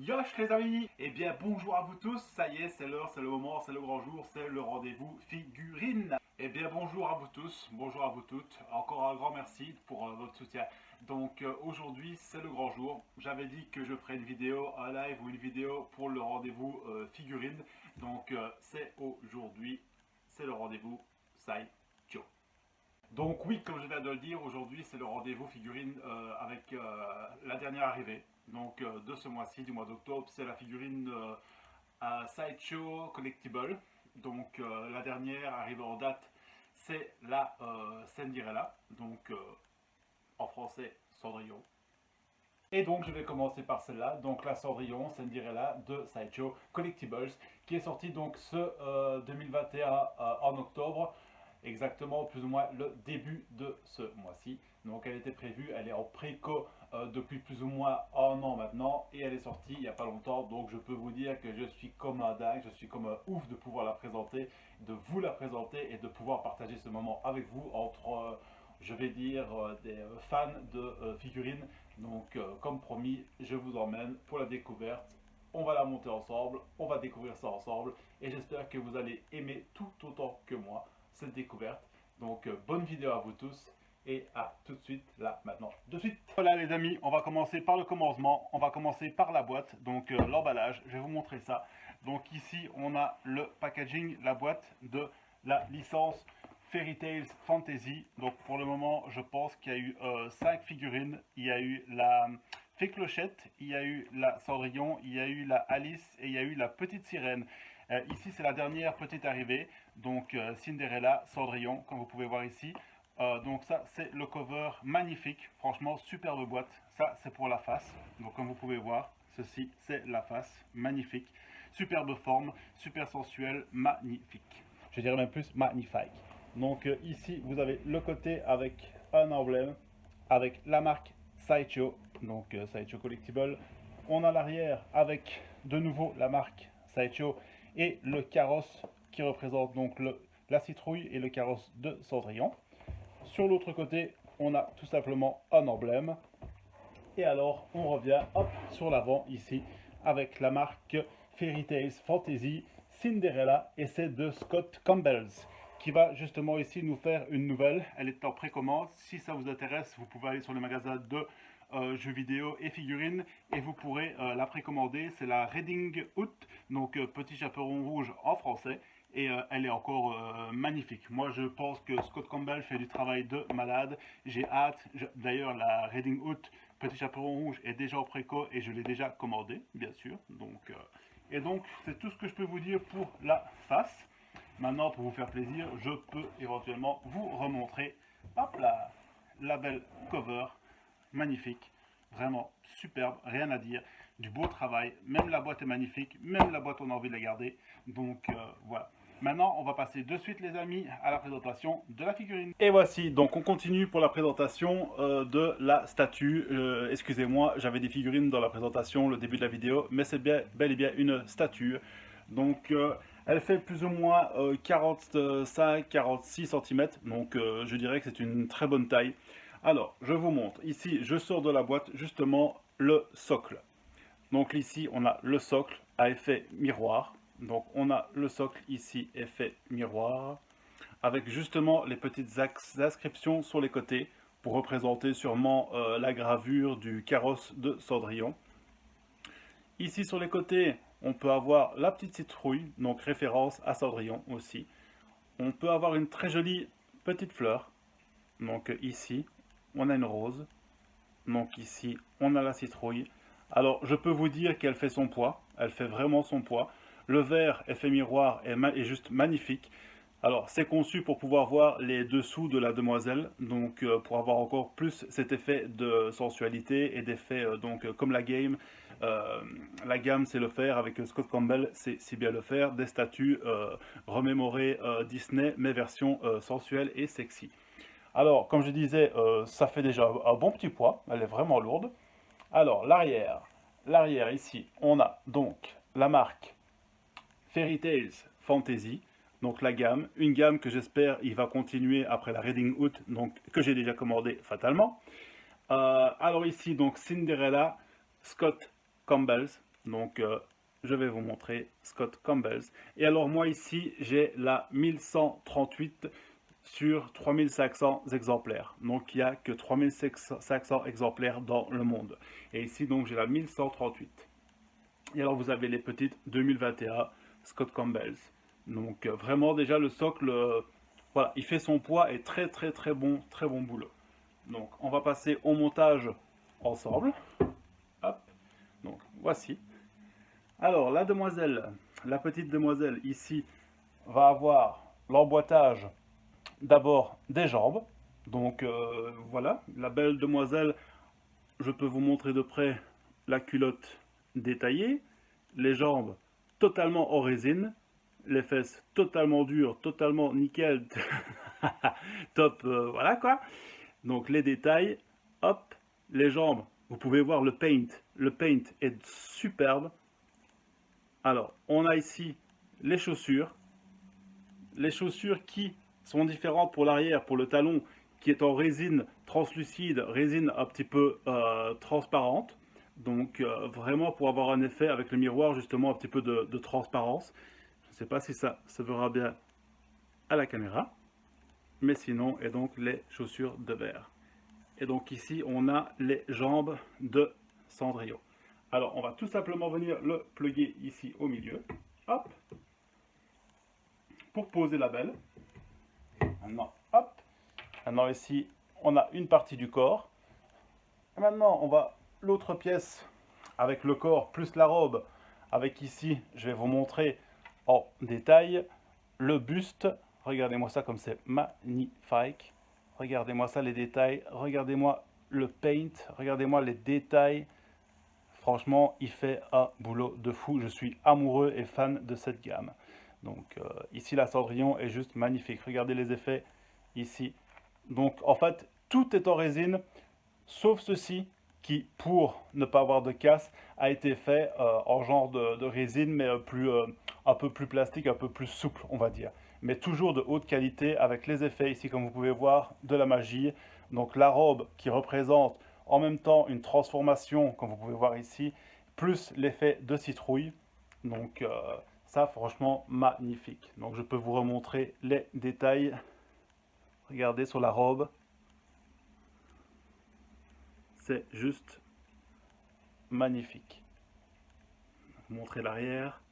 Yosh les amis. Eh bien bonjour à vous tous, ça y est, c'est l'heure, c'est le moment, c'est le grand jour, c'est le rendez-vous figurine. Eh bien bonjour à vous tous, bonjour à vous toutes, encore un grand merci pour votre soutien. Donc aujourd'hui c'est le grand jour, j'avais dit que je ferais une vidéo, un live ou une vidéo pour le rendez-vous figurine. Donc c'est aujourd'hui, c'est le rendez-vous Sideshow. Donc oui, comme je viens de le dire, aujourd'hui c'est le rendez-vous figurine avec la dernière arrivée. Donc de ce mois-ci, du mois d'octobre, c'est la figurine Sideshow Collectible. Donc la dernière arrivée en date, c'est la Cinderella, donc en français Cendrillon. Et donc je vais commencer par celle-là, donc la Cendrillon Cinderella de Sideshow Collectibles, qui est sortie donc ce 2021 en octobre, exactement plus ou moins le début de ce mois-ci. Donc elle était prévue, elle est en préco depuis plus ou moins un an maintenant, et elle est sortie il n'y a pas longtemps. Donc je peux vous dire que je suis comme un dingue, je suis comme un ouf de pouvoir la présenter, de vous la présenter et de pouvoir partager ce moment avec vous entre je vais dire des fans de figurines. Donc comme promis, je vous emmène pour la découverte. On va la monter ensemble, on va découvrir ça ensemble et j'espère que vous allez aimer tout autant que moi cette découverte. Donc bonne vidéo à vous tous et à tout de suite, là, maintenant, de suite. Voilà les amis, on va commencer par le commencement, on va commencer par la boîte, donc l'emballage, je vais vous montrer ça. Donc ici, on a le packaging, la boîte de la licence Fairy Tales Fantasy. Donc pour le moment, je pense qu'il y a eu 5 figurines. Il y a eu la Fée Clochette, il y a eu la Cendrillon, il y a eu la Alice et il y a eu la Petite Sirène. Ici, c'est la dernière petite arrivée. Donc Cinderella, Cendrillon, comme vous pouvez voir ici. Donc ça, c'est le cover magnifique. Franchement, superbe boîte. Ça, c'est pour la face. Donc comme vous pouvez voir, ceci, c'est la face. Magnifique. Superbe forme, super sensuelle, magnifique. Je dirais même plus magnifique. Donc ici, vous avez le côté avec un emblème, avec la marque Sideshow, donc Sideshow Collectible. On a l'arrière avec de nouveau la marque Sideshow et le carrosse qui représente donc la citrouille et le carrosse de Cendrillon. Sur l'autre côté, on a tout simplement un emblème. Et alors, on revient hop, sur l'avant ici avec la marque Fairy Tales Fantasy Cinderella et c'est de Scott Campbell's qui va justement ici nous faire une nouvelle. Elle est en précommande. Si ça vous intéresse, vous pouvez aller sur le magasin de jeux vidéo et figurines et vous pourrez la précommander. C'est la Reading Hood, donc Petit Chaperon Rouge en français. Et elle est encore magnifique. Moi, je pense que Scott Campbell fait du travail de malade. J'ai hâte. D'ailleurs, la Reading Hood Petit Chaperon Rouge est déjà en préco et je l'ai déjà commandé, bien sûr. Donc, et donc, c'est tout ce que je peux vous dire pour la face. Maintenant, pour vous faire plaisir, je peux éventuellement vous remontrer, hop là, la belle cover, magnifique, vraiment superbe, rien à dire, du beau travail, même la boîte est magnifique, même la boîte on a envie de la garder, donc voilà. Maintenant, on va passer de suite les amis à la présentation de la figurine. Et voici, donc on continue pour la présentation de la statue. Excusez-moi, j'avais des figurines dans la présentation, le début de la vidéo, mais c'est bel et bien une statue. Donc elle fait plus ou moins 45-46 cm, donc je dirais que c'est une très bonne taille. Alors, je vous montre. Ici, je sors de la boîte justement le socle. Donc ici, on a le socle à effet miroir. Donc on a le socle ici, effet miroir, avec justement les petites inscriptions sur les côtés pour représenter sûrement la gravure du carrosse de Cendrillon. Ici sur les côtés, on peut avoir la petite citrouille, donc référence à Cendrillon aussi. On peut avoir une très jolie petite fleur. Donc ici, on a une rose. Donc ici, on a la citrouille. Alors, je peux vous dire qu'elle fait son poids. Elle fait vraiment son poids. Le vert effet miroir est juste magnifique. Alors, c'est conçu pour pouvoir voir les dessous de la demoiselle. Donc, pour avoir encore plus cet effet de sensualité et d'effet, comme la game. La gamme, c'est le faire. Avec Scott Campbell, c'est bien le faire. Des statues remémorées Disney, mais version sensuelle et sexy. Alors, comme je disais, ça fait déjà un bon petit poids, elle est vraiment lourde. Alors, l'arrière. L'arrière, ici, on a donc la marque Fairy Tales Fantasy, donc la gamme, une gamme que j'espère il va continuer après la Reading Hood, donc que j'ai déjà commandé fatalement. Alors ici, donc Cinderella, Scott Campbell's, Donc je vais vous montrer Scott Campbell's. Et alors moi ici j'ai la 1138 sur 3500 exemplaires. Donc il n'y a que 3500 exemplaires dans le monde. Et ici donc j'ai la 1138. Et alors vous avez les petites 2021 Scott Campbell's. Donc vraiment déjà le socle, voilà, il fait son poids et très bon boulot. Donc on va passer au montage ensemble. Hop. Donc voici. Alors la demoiselle, la petite demoiselle ici va avoir l'emboîtage d'abord des jambes. Donc voilà, la belle demoiselle, je peux vous montrer de près la culotte détaillée, les jambes totalement en résine, les fesses totalement dures, totalement nickel, top, voilà quoi. Donc les détails, hop, les jambes, vous pouvez voir le paint est superbe. Alors, on a ici les chaussures qui sont différentes pour l'arrière, pour le talon, qui est en résine translucide, résine un petit peu transparente. Donc vraiment pour avoir un effet avec le miroir, justement un petit peu de transparence. Je ne sais pas si ça se verra bien à la caméra. Mais sinon, et donc les chaussures de verre. Et donc ici, on a les jambes de Cendrillon. Alors, on va tout simplement venir le plugger ici au milieu. Hop. Pour poser la belle. Maintenant, hop. Maintenant ici, on a une partie du corps. Et maintenant, on va l'autre pièce avec le corps plus la robe. Avec ici, je vais vous montrer en détail le buste. Regardez-moi ça comme c'est magnifique. Regardez-moi ça, les détails. Regardez-moi le paint. Regardez-moi les détails. Franchement, il fait un boulot de fou. Je suis amoureux et fan de cette gamme. Donc ici, la Cendrillon est juste magnifique. Regardez les effets ici. Donc en fait, tout est en résine, sauf ceci qui, pour ne pas avoir de casse, a été fait en genre de résine, mais un peu plus plastique, un peu plus souple, on va dire. Mais toujours de haute qualité, avec les effets ici, comme vous pouvez voir, de la magie. Donc la robe qui représente en même temps une transformation, comme vous pouvez voir ici, plus l'effet de citrouille. Donc ça, franchement, magnifique. Donc je peux vous remontrer les détails. Regardez sur la robe. C'est juste magnifique. Vous montrez l'arrière.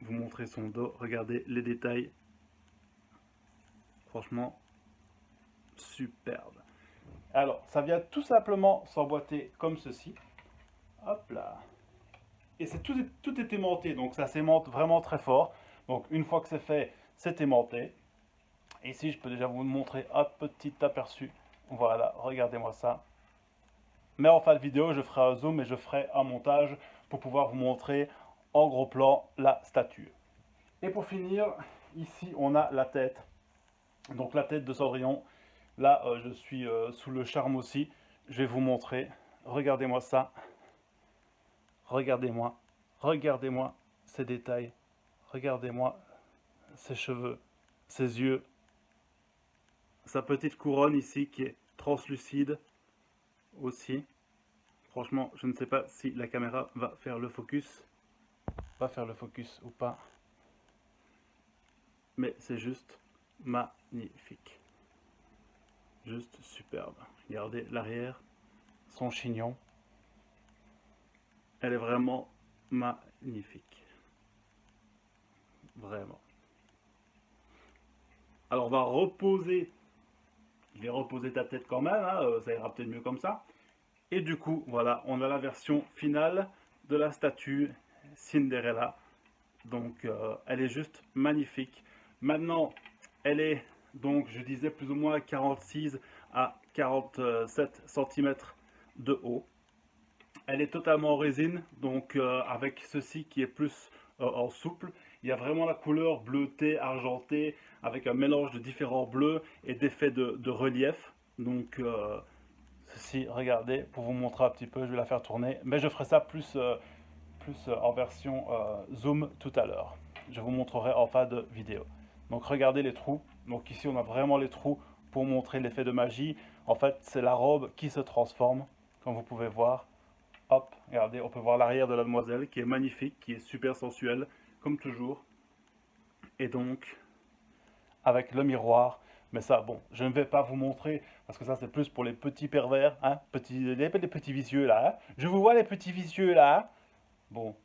Vous montrez son dos. Regardez les détails. Franchement, superbe. Alors, ça vient tout simplement s'emboîter comme ceci. Hop là. Et tout est aimanté, donc ça s'aimante vraiment très fort. Donc une fois que c'est fait, c'est aimanté. Et ici, je peux déjà vous montrer un petit aperçu. Voilà, regardez-moi ça. Mais en fin de vidéo, je ferai un zoom et je ferai un montage pour pouvoir vous montrer en gros plan la statue. Et pour finir, ici on a la tête. Donc la tête de Cendrillon. Là, je suis sous le charme aussi. Je vais vous montrer. Regardez-moi ça. Regardez-moi. Regardez-moi ces détails. Regardez-moi ses cheveux, ses yeux. Sa petite couronne ici qui est translucide aussi. Franchement, je ne sais pas si la caméra va faire le focus. Va faire le focus ou pas. Mais c'est juste magnifique. Juste superbe. Regardez l'arrière, son chignon. Elle est vraiment magnifique. Vraiment. Alors on va reposer. Je vais reposer ta tête quand même, hein, ça ira peut-être mieux comme ça. Et du coup, voilà, on a la version finale de la statue Cinderella. Donc elle est juste magnifique. Maintenant, elle est donc, je disais, plus ou moins 46 à 47 cm de haut. Elle est totalement en résine, donc avec ceci qui est plus en souple. Il y a vraiment la couleur bleutée, argentée, avec un mélange de différents bleus et d'effets de relief. Donc ceci, regardez, pour vous montrer un petit peu, je vais la faire tourner. Mais je ferai ça plus en version zoom tout à l'heure. Je vous montrerai en fin de vidéo. Donc regardez les trous. Donc ici on a vraiment les trous pour montrer l'effet de magie. En fait c'est la robe qui se transforme, comme vous pouvez voir. Hop, regardez, on peut voir l'arrière de la demoiselle qui est magnifique, qui est super sensuelle, comme toujours. Et donc, avec le miroir. Mais ça, bon, je ne vais pas vous montrer, parce que ça, c'est plus pour les petits pervers, hein, les petits vicieux, là. Hein. Je vous vois, les petits vicieux, là. Hein. Bon,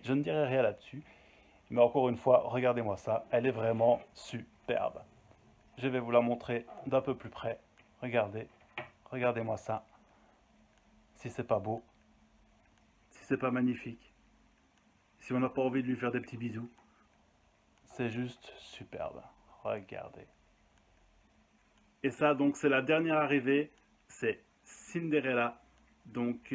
je ne dirai rien là-dessus. Mais encore une fois, regardez-moi ça. Elle est vraiment superbe. Je vais vous la montrer d'un peu plus près. Regardez, regardez-moi ça. Si c'est pas beau, si c'est pas magnifique, si on n'a pas envie de lui faire des petits bisous, c'est juste superbe. Regardez. Et ça, donc, c'est la dernière arrivée. C'est Cinderella, donc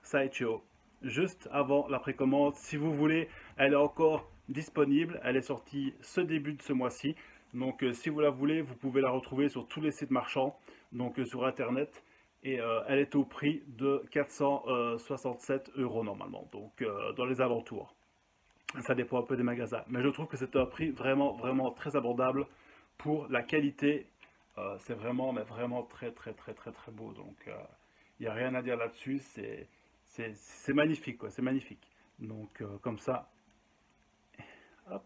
Sideshow, juste avant la précommande. Si vous voulez, elle est encore disponible. Elle est sortie ce début de ce mois-ci. Donc, si vous la voulez, vous pouvez la retrouver sur tous les sites marchands, donc sur Internet. Et elle est au prix de 467 € normalement, donc dans les alentours. Ça dépend un peu des magasins. Mais je trouve que c'est un prix vraiment, vraiment très abordable pour la qualité. C'est vraiment, mais vraiment très, très, très, très, très beau. Donc, il n'y a rien à dire là-dessus. C'est magnifique, quoi. C'est magnifique. Donc, comme ça, hop.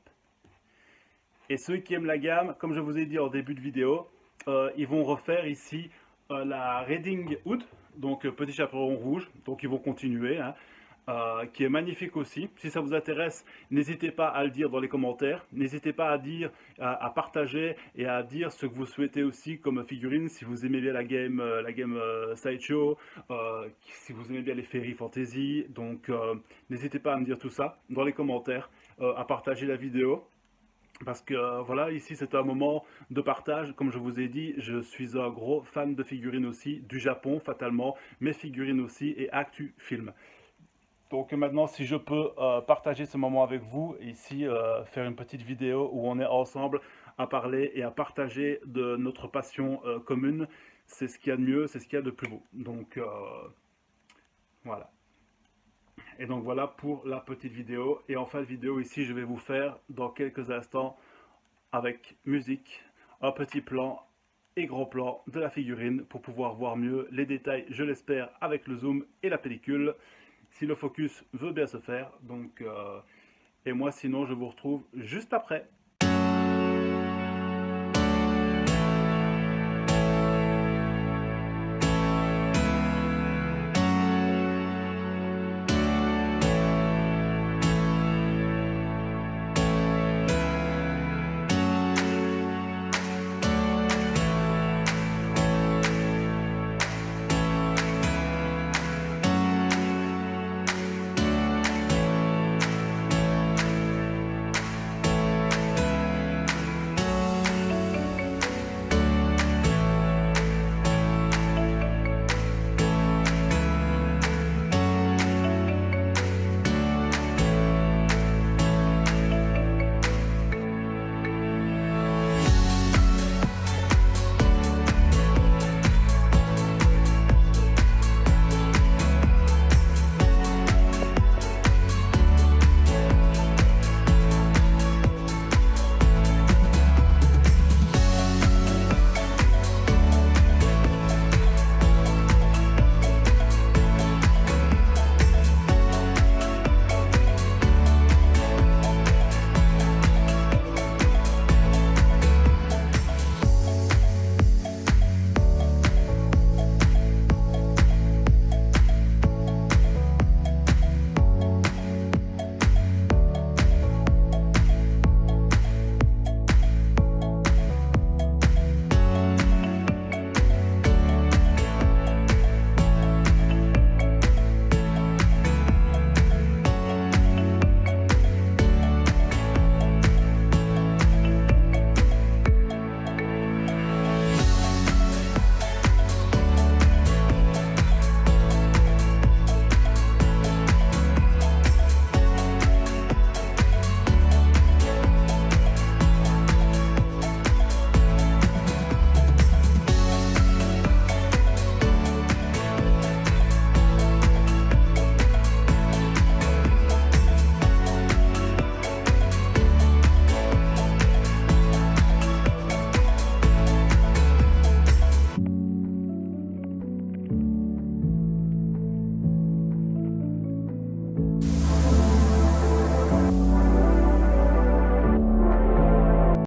Et ceux qui aiment la gamme, comme je vous ai dit en début de vidéo, ils vont refaire ici la Reading Hood, donc petit chaperon rouge. Donc, ils vont continuer, hein. Qui est magnifique aussi. Si ça vous intéresse, n'hésitez pas à le dire dans les commentaires. N'hésitez pas à dire, à partager et à dire ce que vous souhaitez aussi comme figurine. Si vous aimez bien la game Sideshow, si vous aimez bien les Fairy Fantasy. Donc, n'hésitez pas à me dire tout ça dans les commentaires, à partager la vidéo. Parce que voilà, ici c'est un moment de partage. Comme je vous ai dit, je suis un gros fan de figurines aussi, du Japon fatalement, mes figurines aussi et Actu Film. Donc maintenant, si je peux partager ce moment avec vous, ici faire une petite vidéo où on est ensemble à parler et à partager de notre passion commune, c'est ce qu'il y a de mieux, c'est ce qu'il y a de plus beau. Donc voilà. Et donc voilà pour la petite vidéo. Et en fin de vidéo, ici, je vais vous faire dans quelques instants, avec musique, un petit plan et gros plan de la figurine pour pouvoir voir mieux les détails, je l'espère, avec le zoom et la pellicule. Si le focus veut bien se faire. Donc, et moi, sinon, je vous retrouve juste après.